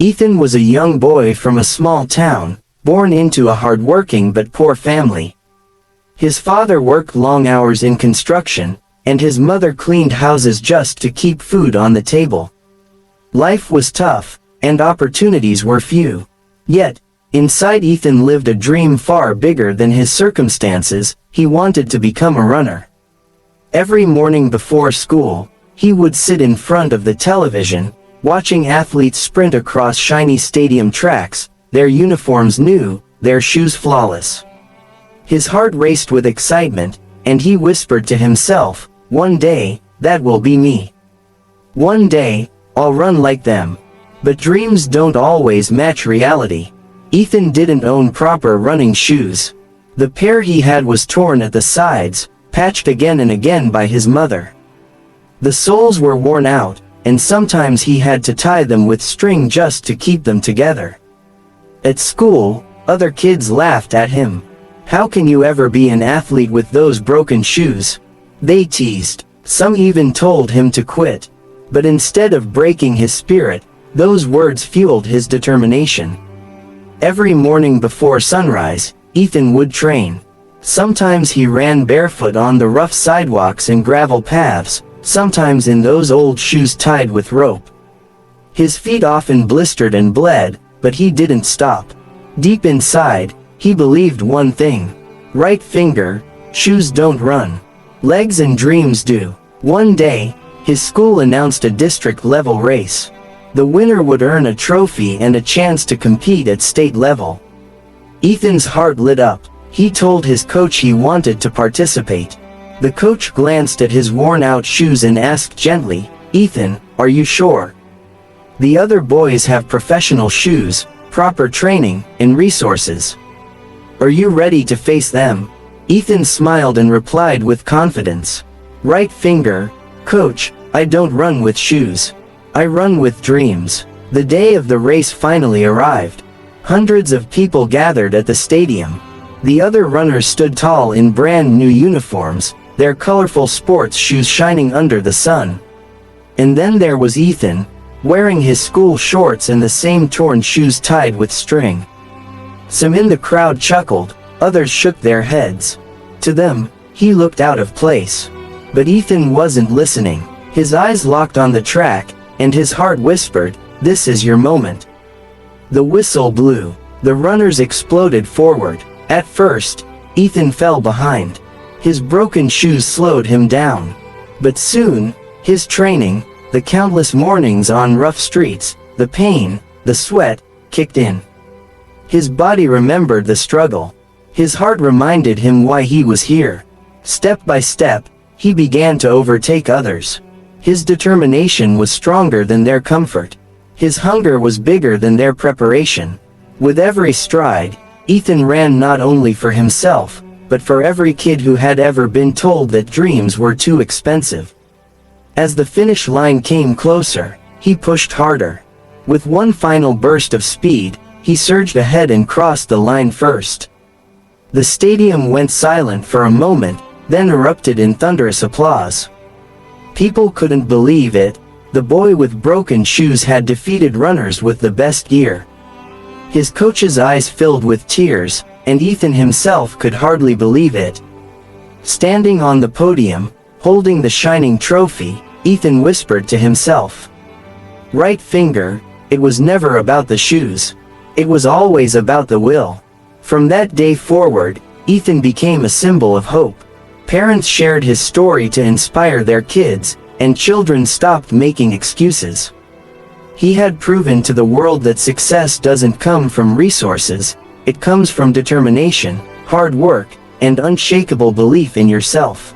Ethan was a young boy from a small town, born into a hard-working but poor family. His father worked long hours in construction, and his mother cleaned houses just to keep food on the table. Life was tough, and opportunities were few. Yet, inside Ethan lived a dream far bigger than his circumstances. He wanted to become a runner. Every morning before school, he would sit in front of the television, watching athletes sprint across shiny stadium tracks, their uniforms new, their shoes flawless. His heart raced with excitement, and he whispered to himself, "One day, that will be me. One day, I'll run like them." But dreams don't always match reality. Ethan didn't own proper running shoes. The pair he had was torn at the sides, patched again and again by his mother. The soles were worn out, and sometimes he had to tie them with string just to keep them together. At school, other kids laughed at him. "How can you ever be an athlete with those broken shoes?" they teased. Some even told him to quit. But instead of breaking his spirit, those words fueled his determination. Every morning before sunrise, Ethan would train. Sometimes he ran barefoot on the rough sidewalks and gravel paths, sometimes in those old shoes tied with rope. His feet often blistered and bled, but he didn't stop. Deep inside, he believed one thing. Right finger, shoes don't run. Legs and dreams do. One day, his school announced a district-level race. The winner would earn a trophy and a chance to compete at state level. Ethan's heart lit up. He told his coach he wanted to participate. The coach glanced at his worn-out shoes and asked gently, "Ethan, are you sure? The other boys have professional shoes, proper training, and resources. Are you ready to face them?" Ethan smiled and replied with confidence, "Right finger, coach, I don't run with shoes. I run with dreams." The day of the race finally arrived. Hundreds of people gathered at the stadium. The other runners stood tall in brand new uniforms, their colorful sports shoes shining under the sun. And then there was Ethan, wearing his school shorts and the same torn shoes tied with string. Some in the crowd chuckled, others shook their heads. To them, he looked out of place. But Ethan wasn't listening. His eyes locked on the track, and his heart whispered, "This is your moment." The whistle blew. The runners exploded forward. At first, Ethan fell behind. His broken shoes slowed him down. But soon, his training, the countless mornings on rough streets, the pain, the sweat, kicked in. His body remembered the struggle. His heart reminded him why he was here. Step by step, he began to overtake others. His determination was stronger than their comfort. His hunger was bigger than their preparation. With every stride, Ethan ran not only for himself, but for every kid who had ever been told that dreams were too expensive. As the finish line came closer, he pushed harder. With one final burst of speed, he surged ahead and crossed the line first. The stadium went silent for a moment, then erupted in thunderous applause. People couldn't believe it. The boy with broken shoes had defeated runners with the best gear. His coach's eyes filled with tears, and Ethan himself could hardly believe it. Standing on the podium, holding the shining trophy, Ethan whispered to himself, "Right finger." It was never about the shoes. It was always about the will. From that day forward, Ethan became a symbol of hope. Parents shared his story to inspire their kids, and children stopped making excuses. He had proven to the world that success doesn't come from resources, it comes from determination, hard work, and unshakable belief in yourself.